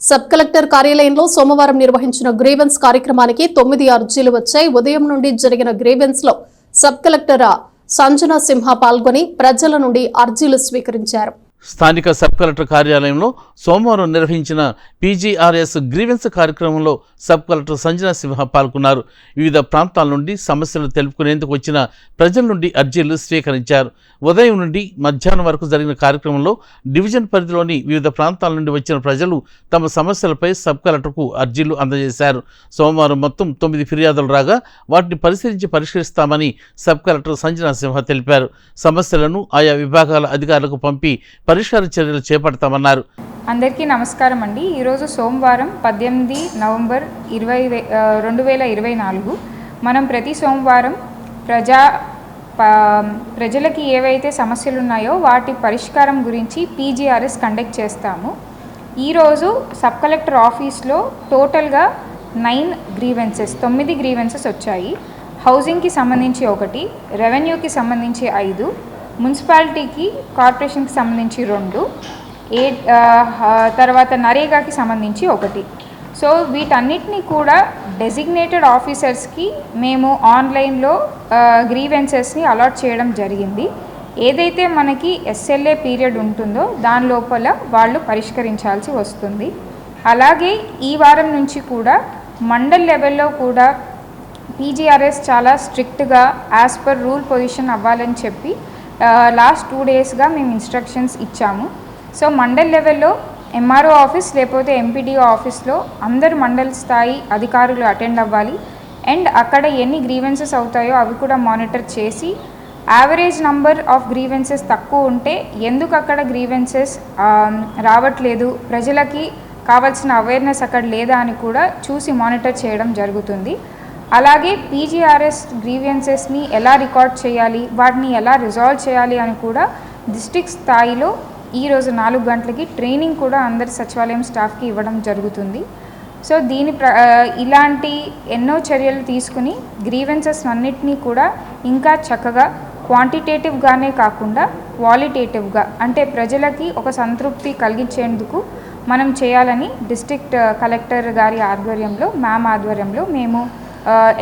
Sub collector కార్యాలయంలో సోమవారం నిర్వహించిన గ్రీవెన్స్ కార్యక్రమానికి 9 అర్జీలు వచ్చాయి. ఉదయం నుండి జరిగిన గ్రీవెన్స్ లో సబ్ కలెక్టర్ సంజన సింహ పాల్గొని ప్రజల నుండి అర్జీలు స్వీకరించారు. స్థానిక సబ్ కలెక్టర్ కార్యాలయంలో సోమవారం నిర్వహించిన పీజీఆర్ఎస్ గ్రీవెన్స్ కార్యక్రమంలో సబ్ కలెక్టర్ సంజన సింహ పాల్గొన్నారు. వివిధ ప్రాంతాల నుండి సమస్యలు తెలుపుకునేందుకు వచ్చిన ప్రజల నుండి అర్జీలు స్వీకరించారు. ఉదయం నుండి మధ్యాహ్నం వరకు జరిగిన కార్యక్రమంలో డివిజన్ పరిధిలోని వివిధ ప్రాంతాల నుండి వచ్చిన ప్రజలు తమ సమస్యలపై సబ్ కలెక్టర్కు అర్జీలు అందజేశారు. సోమవారం మొత్తం 9 ఫిర్యాదులు రాగా వాటిని పరిశీలించి పరిష్కరిస్తామని సబ్ కలెక్టర్ సంజన సింహ తెలిపారు. సమస్యలను ఆయా విభాగాల అధికారులకు పంపి పరిష్కార చర్యలు చేపడతామన్నారు. అందరికీ నమస్కారం అండి. ఈరోజు సోమవారం 18 నవంబర్ 2024 మనం ప్రతి సోమవారం ప్రజలకి ఏవైతే సమస్యలు ఉన్నాయో వాటి పరిష్కారం గురించి పీజీఆర్ఎస్ కండక్ట్ చేస్తాము. ఈరోజు సబ్ కలెక్టర్ ఆఫీస్లో టోటల్గా 9 గ్రీవెన్సెస్ వచ్చాయి. హౌసింగ్కి సంబంధించి 1, రెవెన్యూకి సంబంధించి 5, మున్సిపాలిటీకి కార్పొరేషన్కి సంబంధించి 2, తర్వాత నరేగాకి సంబంధించి 1. సో వీటన్నిటినీ కూడా డెసిగ్నేటెడ్ ఆఫీసర్స్కి మేము ఆన్లైన్లో గ్రీవెన్సెస్ని అలాట్ చేయడం జరిగింది. ఏదైతే మనకి ఎస్ఎల్ఏ పీరియడ్ ఉంటుందో దాని లోపల వాళ్ళు పరిష్కరించాల్సి వస్తుంది. అలాగే ఈ వారం నుంచి కూడా మండల్ లెవెల్లో కూడా పీజీఆర్ఎస్ చాలా స్ట్రిక్ట్గా యాజ్ పర్ రూల్ పొజిషన్ అవ్వాలని చెప్పి లాస్ట్ 2 డేస్గా మేము ఇన్స్ట్రక్షన్స్ ఇచ్చాము. సో మండల్ లెవెల్లో ఎంఆర్ఓ ఆఫీస్ లేకపోతే ఎంపీడీఓ ఆఫీస్లో అందరు మండల్ స్థాయి అధికారులు అటెండ్ అవ్వాలి. అండ్ అక్కడ ఎన్ని గ్రీవెన్సెస్ అవుతాయో అవి కూడా మానిటర్ చేసి యావరేజ్ నంబర్ ఆఫ్ గ్రీవెన్సెస్ తక్కువ ఉంటే ఎందుకు అక్కడ గ్రీవెన్సెస్ రావట్లేదు, ప్రజలకి కావాల్సిన అవేర్నెస్ అక్కడ లేదా అని కూడా చూసి మానిటర్ చేయడం జరుగుతుంది. అలాగే పీజీఆర్ఎస్ గ్రీవెన్సెస్ని ఎలా రికార్డ్ చేయాలి, వాటిని ఎలా రిజాల్వ్ చేయాలి అని కూడా డిస్ట్రిక్ట్ స్థాయిలో ఈరోజు 4 గంటలకి ట్రైనింగ్ కూడా అందరి సచివాలయం స్టాఫ్కి ఇవ్వడం జరుగుతుంది. సో ఇలాంటి ఎన్నో చర్యలు తీసుకుని గ్రీవెన్సెస్ అన్నిటినీ కూడా ఇంకా చక్కగా క్వాంటిటేటివ్గానే కాకుండా క్వాలిటేటివ్గా అంటే ప్రజలకి ఒక సంతృప్తి కలిగించేందుకు మనం చేయాలని డిస్ట్రిక్ట్ కలెక్టర్ గారి ఆధ్వర్యంలో మ్యామ్ ఆధ్వర్యంలో మేము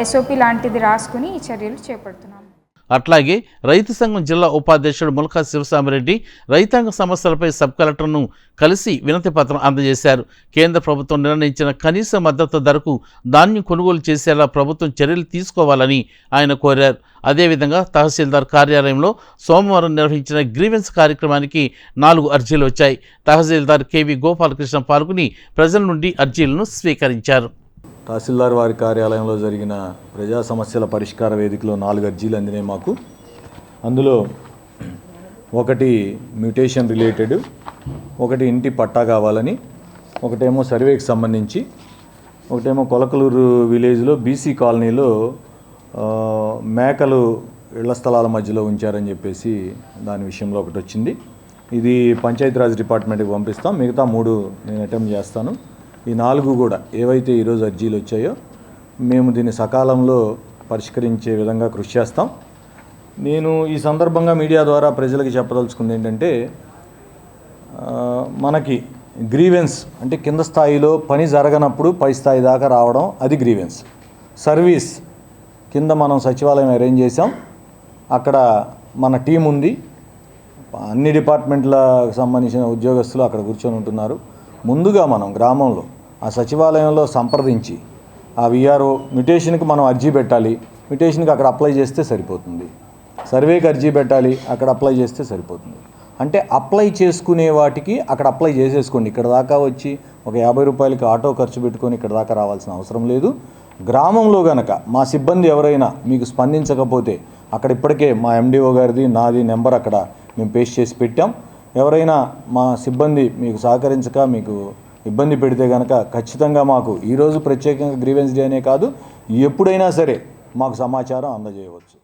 ఎస్ఓపి లాంటిది రాసుకుని ఈ చర్యలు చేపడుతున్నాము. అట్లాగే రైతు సంఘం జిల్లా ఉపాధ్యక్షుడు ముల్కా శివసామిరెడ్డి రైతాంగ సమస్యలపై సబ్ కలెక్టర్ను కలిసి వినతి పత్రం అందజేశారు. కేంద్ర ప్రభుత్వం నిర్ణయించిన కనీస మద్దతు ధరకు ధాన్యం కొనుగోలు చేసేలా ప్రభుత్వం చర్యలు తీసుకోవాలని ఆయన కోరారు. అదేవిధంగా తహసీల్దార్ కార్యాలయంలో సోమవారం నిర్వహించిన గ్రీవెన్స్ కార్యక్రమానికి 4 అర్జీలు వచ్చాయి. తహసీల్దార్ కేవి గోపాలకృష్ణ పాల్గొని ప్రజల నుండి అర్జీలను స్వీకరించారు. తహసీల్దార్ వారి కార్యాలయంలో జరిగిన ప్రజా సమస్యల పరిష్కార వేదికలో 4 అర్జీలు అందినాయి మాకు. అందులో 1 మ్యూటేషన్ రిలేటెడ్, 1 ఇంటి పట్టా కావాలని, 1 సర్వేకి సంబంధించి, 1 కొలకలూరు విలేజ్లో బీసీ కాలనీలో మేకలు ఇళ్ల స్థలాల మధ్యలో ఉంచారని చెప్పేసి దాని విషయంలో 1 వచ్చింది. ఇది పంచాయతీరాజ్ డిపార్ట్మెంట్కి పంపిస్తాం. మిగతా 3 నేను అటెంప్ట్ చేస్తాను. ఈ 4 కూడా ఏవైతే ఈరోజు అర్జీలు వచ్చాయో మేము దీన్ని సకాలంలో పరిష్కరించే విధంగా కృషి చేస్తాం. నేను ఈ సందర్భంగా మీడియా ద్వారా ప్రజలకు చెప్పదలుచుకుంది ఏంటంటే, మనకి గ్రీవెన్స్ అంటే కింద స్థాయిలో పని జరగనప్పుడు పై స్థాయి దాకా రావడం, అది గ్రీవెన్స్. సర్వీస్ కింద మనం సచివాలయం అరేంజ్ చేసాం, అక్కడ మన టీం ఉంది, అన్ని డిపార్ట్మెంట్లకు సంబంధించిన ఉద్యోగస్తులు అక్కడ కూర్చొని ఉంటున్నారు. ముందుగా మనం గ్రామంలో ఆ సచివాలయంలో సంప్రదించి ఆ విఆర్ఓ మ్యూటేషన్కి మనం అర్జీ పెట్టాలి, మ్యూటేషన్కి అక్కడ అప్లై చేస్తే సరిపోతుంది. సర్వేకి అర్జీ పెట్టాలి, అక్కడ అప్లై చేస్తే సరిపోతుంది. అంటే అప్లై చేసుకునే వాటికి అక్కడ అప్లై చేసేసుకోండి. ఇక్కడ దాకా వచ్చి ఒక 50 రూపాయలకి ఆటో ఖర్చు పెట్టుకొని ఇక్కడ దాకా రావాల్సిన అవసరం లేదు. గ్రామంలో గనక మా సిబ్బంది ఎవరైనా మీకు స్పందించకపోతే అక్కడ ఇప్పటికే మా ఎండిఓ గారిది నాది నెంబర్ అక్కడ మేము పేస్ట్ చేసి పెట్టాం. ఎవరైనా మా సిబ్బంది మీకు సహకరించక మీకు ఇబ్బంది పెడితే కనుక ఖచ్చితంగా మాకు ఈరోజు ప్రత్యేకంగా గ్రీవెన్స్ డే అనే కాదు, ఎప్పుడైనా సరే మాకు సమాచారం అందజేయవచ్చు.